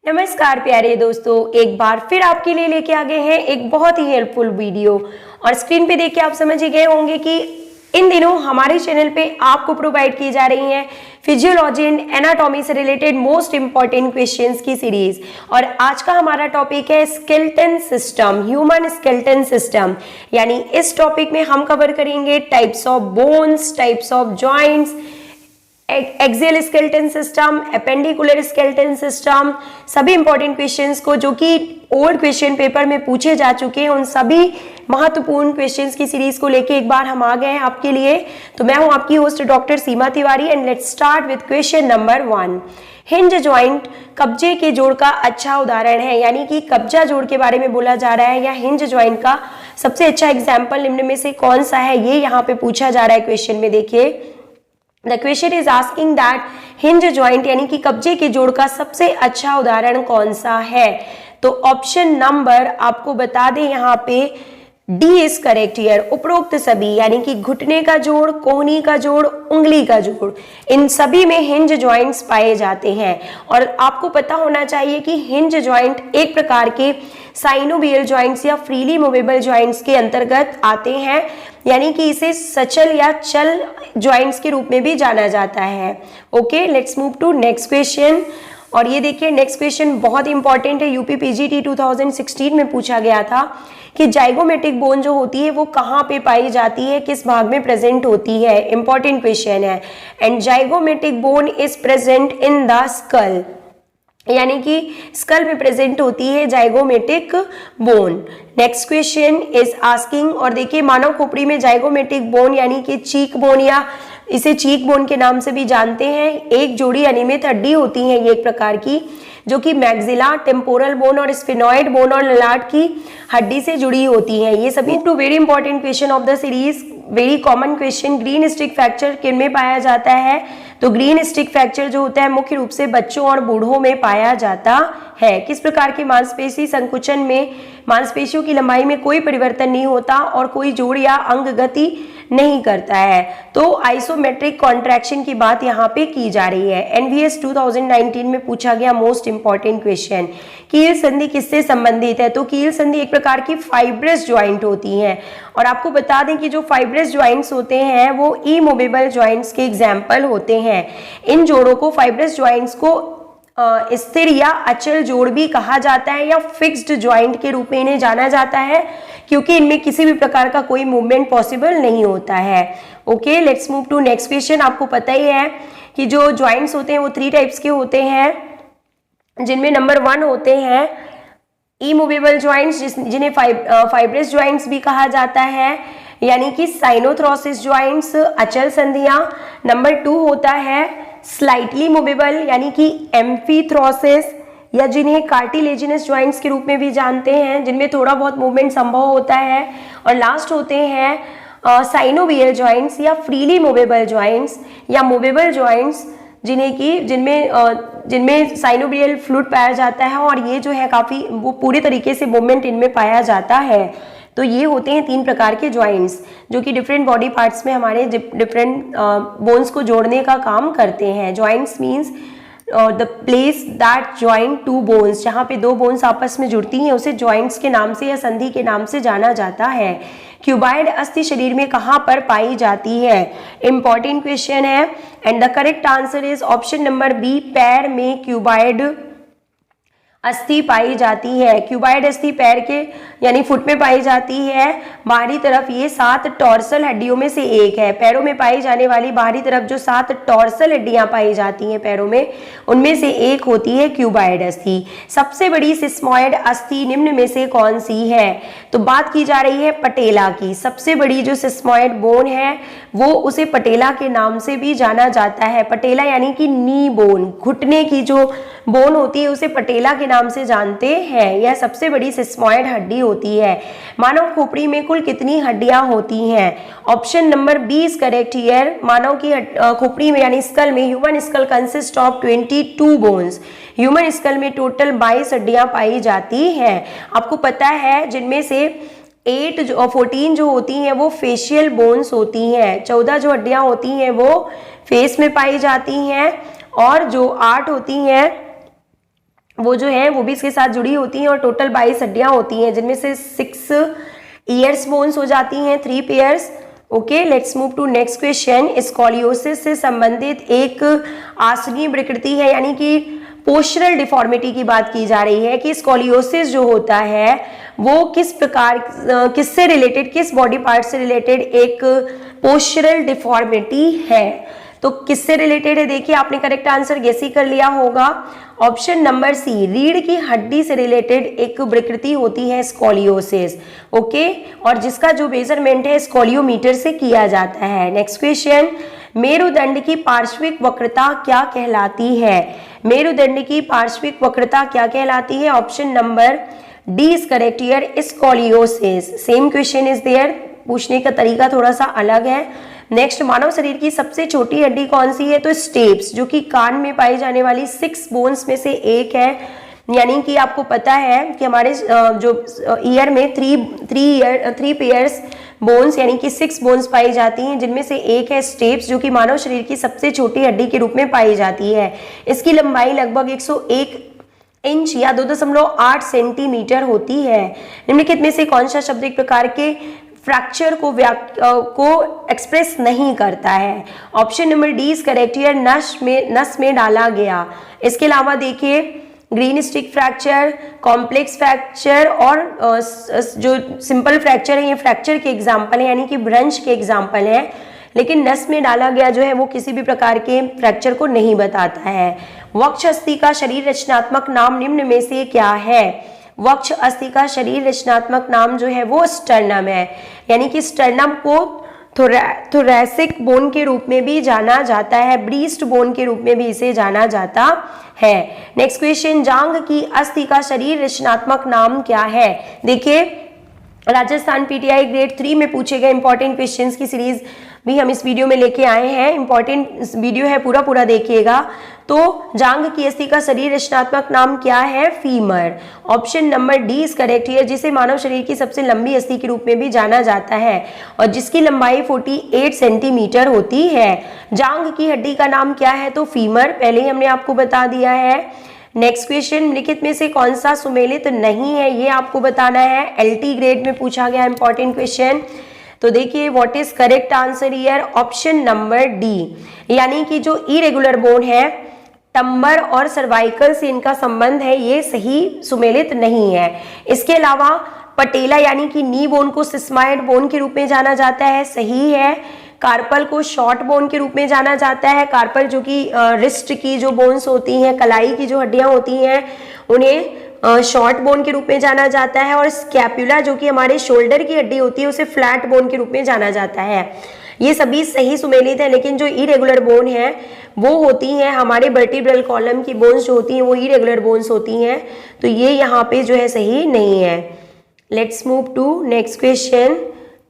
नमस्कार प्यारे दोस्तों, एक बार फिर आपके लिए लेके आ गए हैं एक बहुत ही हेल्पफुल वीडियो। और स्क्रीन पे देख के आप समझ ही गए होंगे कि इन दिनों हमारे चैनल पे आपको प्रोवाइड की जा रही हैं फिजियोलॉजी एंड एनाटॉमी से रिलेटेड मोस्ट इंपॉर्टेंट क्वेश्चंस की सीरीज। और आज का हमारा टॉपिक है skeleton system, human skeleton system. यानी इस टॉपिक में हम कवर करेंगे types of bones, types of joints, axial skeleton system, appendicular skeleton system, सभी इंपॉर्टेंट क्वेश्चंस को जो कि ओल्ड क्वेश्चन पेपर में पूछे जा चुके हैं, उन सभी महत्वपूर्ण क्वेश्चंस की सीरीज को लेके एक बार हम आ गए हैं आपके लिए। तो मैं हूं आपकी host doctor Seema Tiwari and let's start with question number 1। Hinge joint कब्जे के जोड़ का अच्छा उदाहरण है, यानी कि कब्जा जोड़ के बारे में बोला जा रहा है या हिंज जॉइंट का सबसे अच्छा एग्जाम्पल निम्न में से कौन सा है, ये यहाँ पे पूछा जा रहा है क्वेश्चन में। देखिए, The question is asking that hinge joint यानी कि कब्जे के जोड़ का सबसे अच्छा उदाहरण कौन सा है। तो ऑप्शन नंबर आपको बता दें यहाँ पे डी इज करेक्ट हियर। उपरोक्त सभी यानी कि घुटने का जोड़, कोहनी का जोड़, उंगली का जोड़, इन सभी में हिंज जॉइंट्स पाए जाते हैं। और आपको पता होना चाहिए कि हिंज जॉइंट एक प्रकार के साइनोवियल जॉइंट्स या फ्रीली मूवेबल जॉइंट्स के अंतर्गत आते हैं, यानी कि इसे सचल या चल जॉइंट्स के रूप में भी जाना जाता है। Okay, let's move to next question. और ये देखिए, नेक्स्ट क्वेश्चन बहुत इंपॉर्टेंट है, यूपी पीजीटी 2016 में पूछा गया था कि जाइगोमेटिक बोन जो होती है वो कहाँ पे पाई जाती है, किस भाग में प्रेजेंट होती है। इंपॉर्टेंट क्वेश्चन है। And zygomatic bone is present in the skull, यानी कि स्कल में प्रेजेंट होती है zygomatic bone. Next question is asking, और देखिए मानव खोपड़ी में जाइगोमेटिक बोन यानी कि चीक बोन या इसे चीक बोन के नाम से भी जानते हैं, एक जोड़ी अनियमित हड्डी होती है ये एक प्रकार की, जो कि मैक्सिला, टेम्पोरल बोन और स्फिनॉइड बोन और ललाट की हड्डी से जुड़ी होती है। ये सभी two very important question of the series. Very common question, green stick fracture किन में पाया जाता है। तो ग्रीन स्टिक फ्रैक्चर जो होता है मुख्य रूप से बच्चों और बूढ़ों में पाया जाता है। किस प्रकार के मांसपेशी संकुचन में मांसपेशियों की लंबाई में कोई परिवर्तन नहीं होता और कोई जोड़ या अंग गति नहीं करता है। तो आइसोमेट्रिक कॉन्ट्रैक्शन की बात यहाँ पे की जा रही है। एनवीएस 2019 में पूछा गया मोस्ट इंपॉर्टेंट क्वेश्चन, कील संधि किससे संबंधित है। तो कील संधि एक प्रकार की फाइब्रस ज्वाइंट होती है। और आपको बता दें कि जो फाइब्रस ज्वाइंट्स होते हैं वो इमूवेबल ज्वाइंट्स के एग्जाम्पल होते हैं। इन जोड़ों को, फाइब्रस ज्वाइंट्स को स्थिर या अचल जोड़ भी कहा जाता है या फिक्स्ड ज्वाइंट के रूप में इन्हें जाना जाता है, क्योंकि इनमें किसी भी प्रकार का कोई मूवमेंट पॉसिबल नहीं होता है। Okay, let's move to next question. आपको पता ही है कि जो ज्वाइंट्स होते हैं वो 3 टाइप्स के होते हैं, जिनमें नंबर 1 होते हैं इमूवेबल ज्वाइंट्स, जिन्हें फाइब्रस ज्वाइंट्स भी कहा जाता है, यानी कि साइनोथ्रोसिस ज्वाइंट्स, अचल संधियां। नंबर 2 होता है स्लाइटली मूवेबल यानी कि एम्फीथ्रोसिस, या जिन्हें कार्टिलेजिनस ज्वाइंट्स के रूप में भी जानते हैं, जिनमें थोड़ा बहुत मूवमेंट संभव होता है। और लास्ट होते हैं साइनोवियल ज्वाइंट्स या फ्रीली मूवेबल ज्वाइंट्स या मूवेबल ज्वाइंट्स, जिनमें साइनोवियल फ्लूइड पाया जाता है और ये जो है काफी वो पूरी तरीके से मूवमेंट इनमें पाया जाता है। तो ये होते हैं 3 प्रकार के ज्वाइंट्स जो कि डिफरेंट बॉडी पार्ट्स में हमारे डिफरेंट बोन्स को जोड़ने का काम करते हैं। Joints means the place that joint 2 bones, जहाँ पे 2 बोन्स आपस में जुड़ती हैं उसे ज्वाइंट्स के नाम से या संधि के नाम से जाना जाता है। क्यूबाइड अस्थि शरीर में कहाँ पर पाई जाती है, इंपॉर्टेंट क्वेश्चन है। And the correct answer is option number B, पैर में क्यूबाइड अस्थि पाई जाती है। क्यूबाइड अस्थि पैर के यानी फुट में पाई जाती है। बाहरी तरफ ये 7 टॉर्सल हड्डियों में से एक है। पैरों में पाई जाने वाली बाहरी तरफ जो 7 टॉर्सल हड्डियां पाई जाती हैं पैरों में, उनमें से एक होती है क्यूबाइड अस्थि। सबसे बड़ी सिस्मॉइड अस्थि निम्न में से कौन सी है। तो बात की जा रही है पटेला की। सबसे बड़ी जो सिस्मॉइड बोन है वो उसे पटेला के नाम से भी जाना जाता है। पटेला यानी कि नी बोन, घुटने की जो बोन होती है उसे पटेला के नाम से जानते हैं। यह सबसे बड़ी सिस्मॉइड हड्डी होती है। मानव खोपड़ी में कुल कितनी हड्डियां होती हैं। Option number B is correct here. मानव की खोपड़ी में यानी स्कल में, human skull consist of 22 bones. Human skull में टोटल 22 हड्डियां पाई जाती हैं। आपको पता है जिनमें से 14 जो होती हैं वो फेशियल बोन्स होती हैं। 14 जो हड्डियां होती हैं वो फेस में पाई जाती हैं और जो 8 होती हैं वो जो है वो भी इसके साथ जुड़ी होती हैं और टोटल 22 हड्डियां होती हैं, जिनमें से 6 ईयर्स बोन्स हो जाती हैं, 3 pairs. Okay, let's move to next question. Scoliosis से संबंधित एक आसनीय विकृति है, यानी कि पोस्चरल डिफॉर्मिटी की बात की जा रही है कि स्कॉलियोसिस जो होता है वो किस प्रकार, किससे रिलेटेड, किस बॉडी पार्ट से रिलेटेड एक पोस्चरल डिफॉर्मिटी है। तो किससे रिलेटेड है, देखिए आपने करेक्ट आंसर गेस ही कर लिया होगा। ऑप्शन नंबर सी, रीढ़ की हड्डी से रिलेटेड एक विकृति होती है स्कॉलियोसिस। ओके, और जिसका जो मेजरमेंट है स्कॉलियोमीटर से किया जाता है। नेक्स्ट क्वेश्चन, मेरुदंड की पार्श्विक वक्रता क्या कहलाती है? मेरुदंड की पार्श्विक वक्रता क्या कहलाती है? Option number D is correct here, scoliosis. Same question is there, पूछने का तरीका थोड़ा सा अलग है। नेक्स्ट, मानव शरीर की सबसे छोटी हड्डी कौन सी है? तो स्टेप्स, जो कि कान में पाई जाने वाली 6 बोन्स में से एक है। यानी कि आपको पता है कि हमारे जो ईयर में 3 पेयर्स बोन्स यानी कि 6 बोन्स पाई जाती हैं, जिनमें से एक है स्टेप्स, जो कि मानव शरीर की सबसे छोटी हड्डी के रूप में पाई जाती है। इसकी लंबाई लगभग 101 इंच या 2.8 सेंटीमीटर होती है। निम्नलिखित में से कौन सा शब्द एक प्रकार के फ्रैक्चर को एक्सप्रेस नहीं करता है? Option number D is correct here, नस में डाला गया। इसके अलावा देखिए green stick fracture, complex fracture और जो सिंपल फ्रैक्चर है, ये फ्रैक्चर के एग्जाम्पल है, यानी कि भ्रंश के एग्जाम्पल है। लेकिन नस में डाला गया जो है वो किसी भी प्रकार के फ्रैक्चर को नहीं बताता है। वक्ष अस्थि का शरीर रचनात्मक नाम निम्न में से क्या है? वक्ष अस्थि का शरीर रचनात्मक नाम जो है वो स्टर्नम है, यानी कि स्टर्नम को थोरैसिक बोन के रूप में भी जाना जाता है, ब्रीस्ट बोन के रूप में भी इसे जाना जाता है। नेक्स्ट क्वेश्चन, जांघ की अस्थि का शरीर रचनात्मक नाम क्या है? देखिए राजस्थान पीटीआई ग्रेड 3 में पूछे गए इंपॉर्टेंट क्वेश्चंस की सीरीज भी हम इस वीडियो में लेके आए हैं। इंपॉर्टेंट वीडियो है, पूरा देखिएगा। तो जांघ की अस्थि का शरीर रचनात्मक नाम क्या है? Femur. Option number D is correct here, जिसे मानव शरीर की सबसे लंबी अस्थि के रूप में भी जाना जाता है और जिसकी लंबाई 48 सेंटीमीटर होती है। जांघ की हड्डी का नाम क्या है? तो फीमर, पहले ही हमने आपको बता दिया है। नेक्स्ट क्वेश्चन, निम्नलिखित में से कौन सा सुमेलित नहीं है, ये आपको बताना है। एलटी ग्रेड में पूछा गया इंपॉर्टेंट क्वेश्चन। तो देखिए what is correct answer here? Option number D, यानी कि जो इरेगुलर बोन है, टम्बर और सर्वाइकल से इनका संबंध है, ये सही सुमेलित नहीं है। इसके अलावा पटेला यानी कि नी बोन को सिस्माइड बोन के रूप में जाना जाता है, सही है। कार्पल को शॉर्ट बोन के रूप में जाना जाता है। कार्पल जो कि रिस्ट की जो बोन्स होती हैं, कलाई की जो हड्डियां होती हैं, उन्हें शॉर्ट बोन के रूप में जाना जाता है। और स्कैपुला जो कि हमारे शोल्डर की हड्डी होती है, उसे फ्लैट बोन के रूप में जाना जाता है। ये सभी सही सुमेलित है, लेकिन जो इरेगुलर बोन है वो होती हैं हमारे वर्टिब्रल कॉलम की बोन्स जो होती हैं वो इरेगुलर बोन्स होती हैं, तो ये यहाँ पे जो है सही नहीं है। Let's move to next question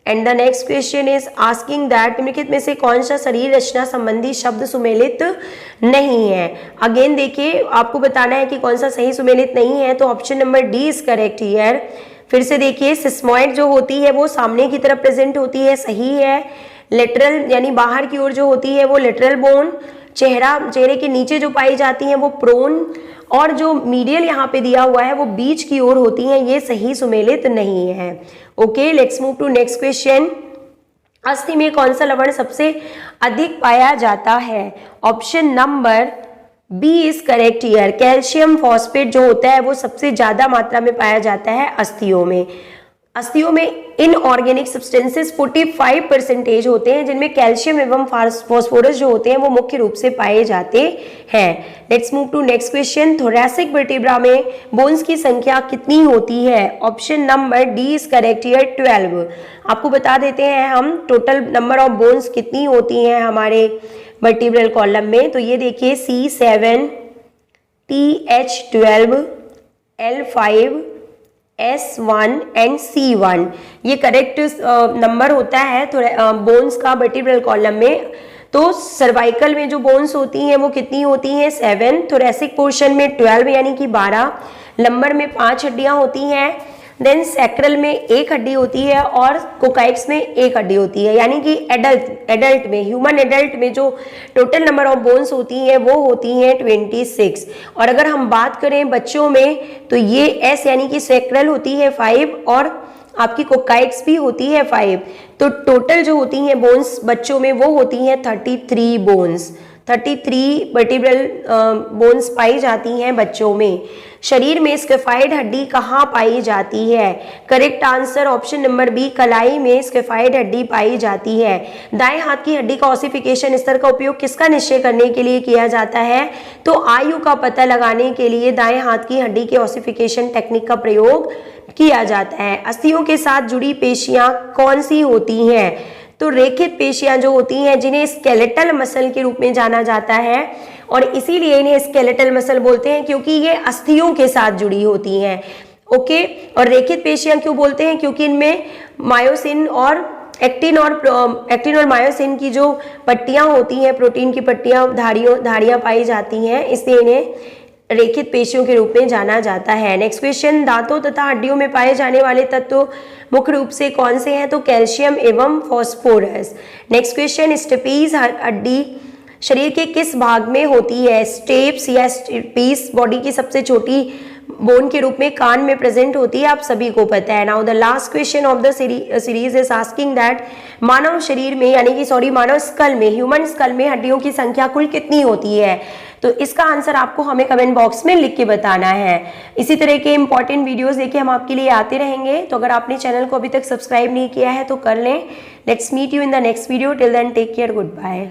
and the next question is asking that निम्नलिखित में से कौन सा शरीर रचना संबंधी शब्द सुमेलित नहीं है? अगेन देखिए आपको बताना है कि कौन सा सही सुमेलित नहीं है, तो option number D is correct here. फिर से देखिए सिस्मॉइड जो होती है वो सामने की तरफ प्रेजेंट होती है, सही है। लेटरल यानी बाहर की ओर जो होती है वो लेटरल बोन, चेहरे के नीचे जो पाई जाती हैं वो प्रोन, और जो मीडियल यहाँ पे दिया हुआ है वो बीच की ओर होती हैं, ये सही सुमेलित नहीं है। Okay, let's move to next question. अस्थि में कौन सा लवण सबसे अधिक पाया जाता है? Option number B is correct here. Calcium phosphate जो होता है वो सबसे ज्यादा मात्रा में पाया जाता है अस्थियों में। अस्थियों में इनऑर्गेनिक सब्सटेंसेस 45% होते हैं, जिनमें कैल्शियम एवं फास्फोरस जो होते हैं वो मुख्य रूप से पाए जाते हैं। Let's move to next question. Thoracic vertebra में बोन्स की संख्या कितनी होती है? Option number D is correct here, 12। आपको बता देते हैं हम टोटल नंबर ऑफ बोन्स कितनी होती हैं हमारे वर्टिब्रल कॉलम में। तो ये देखिए C7, TH12, L5, S1 and C1, ये करेक्ट नंबर होता है बोन्स का वर्टिब्रल कॉलम में। तो सर्वाइकल में जो बोन्स होती हैं वो कितनी होती हैं? 7। थोरैसिक पोर्शन में 12 यानी कि 12। लंबर में 5 हड्डियां होती हैं। देन सैक्रल में एक हड्डी होती है और कोकाइड्स में एक हड्डी होती है, यानी कि एडल्ट में, ह्यूमन एडल्ट में जो टोटल नंबर ऑफ बोन्स होती हैं वो होती हैं 26। और अगर हम बात करें बच्चों में तो ये एस यानी कि सैक्रल होती है 5 और आपकी कोकाइड्स भी होती है 5। तो टोटल जो होती हैं बोन्स बच्चों में वो होती हैं 33 बोन्स, 33 वर्टिब्रल बोन्स पाई जाती हैं बच्चों में। शरीर में स्केफाइड हड्डी कहाँ पाई जाती है? Correct answer option number B, कलाई में स्केफाइड हड्डी पाई जाती है। दाएं हाथ की हड्डी का ऑसिफिकेशन स्तर का उपयोग किसका निश्चय करने के लिए किया जाता है? तो आयु का पता लगाने के लिए दाएं हाथ की हड्डी के ऑसिफिकेशन टेक्निक का प्रयोग किया जाता है। अस्थियों के साथ जुड़ी पेशियां कौन सी होती हैं? तो रेखित पेशियां जो होती हैं जिन्हें स्केलेटल मसल के रूप में जाना जाता है, और इसीलिए इन्हें स्केलेटल मसल बोलते हैं क्योंकि ये अस्थियों के साथ जुड़ी होती हैं। ओके, और रेखित पेशियां क्यों बोलते हैं? क्योंकि इनमें मायोसिन और एक्टिन और मायोसिन की जो पट्टियां होती हैं, प्रोटीन की पट्टियां, धारियां पाई जाती हैं, इसलिए इन्हें रेखित पेशियों के रूप में जाना जाता है। नेक्स्ट क्वेश्चन, दांतों तथा हड्डियों में पाए जाने वाले तत्व मुख्य रूप से कौन से हैं? तो कैल्शियम एवं फास्फोरस। नेक्स्ट क्वेश्चन, स्टेपीज हड्डी शरीर के किस भाग में होती है? स्टेप्स या स्टेपीज बॉडी की सबसे छोटी बोन के रूप में कान में प्रेजेंट होती है, आप सभी को पता है। Now the last question of the series is asking that मानव शरीर में यानी कि मानव स्कल में, ह्यूमन स्कल में हड्डियों की संख्या कुल कितनी होती है? तो इसका आंसर आपको हमें कमेंट बॉक्स में लिख के बताना है। इसी तरह के इंपॉर्टेंट वीडियोस लेके हम आपके लिए आते रहेंगे, तो अगर आपने चैनल को अभी तक सब्सक्राइब नहीं किया है तो कर लें। Let's meet you in the next video, till then take care, good bye.